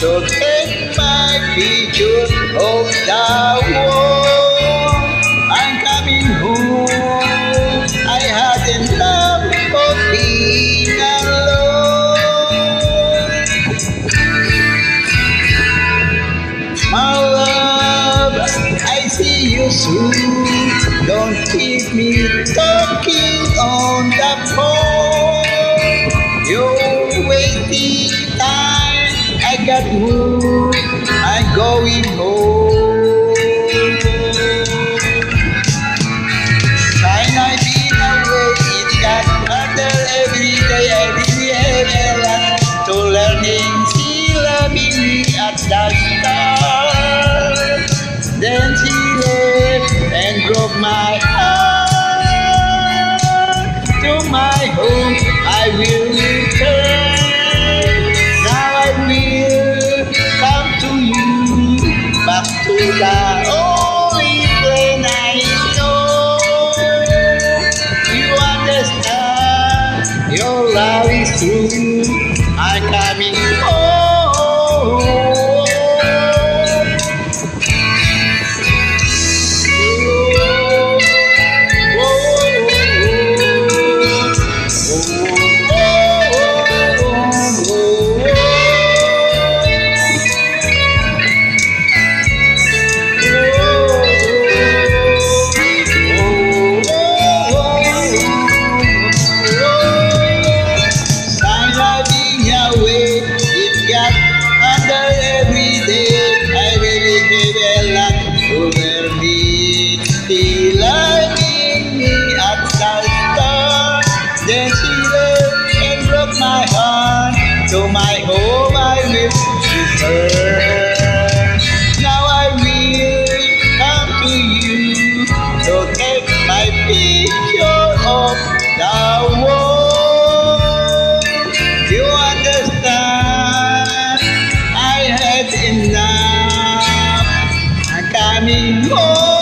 to take my picture of the wall. I'm coming home. I had enough of being alone. My love, I see you soon. Don't keep me talking on the phone. You're wasting time. I got moved. I'm going home. Time I've been away, it got harder every day. I really have a lot to learning. She loving me at the start. Then she left and broke my heart. To my home I will return. Now I will come to you, back to the only plan I know. You understand, your love is true. I'm coming home. Then she left and broke my heart. To my home I will return. Now I will come to you to take my picture of the wall. You understand, I had enough. I'm coming home.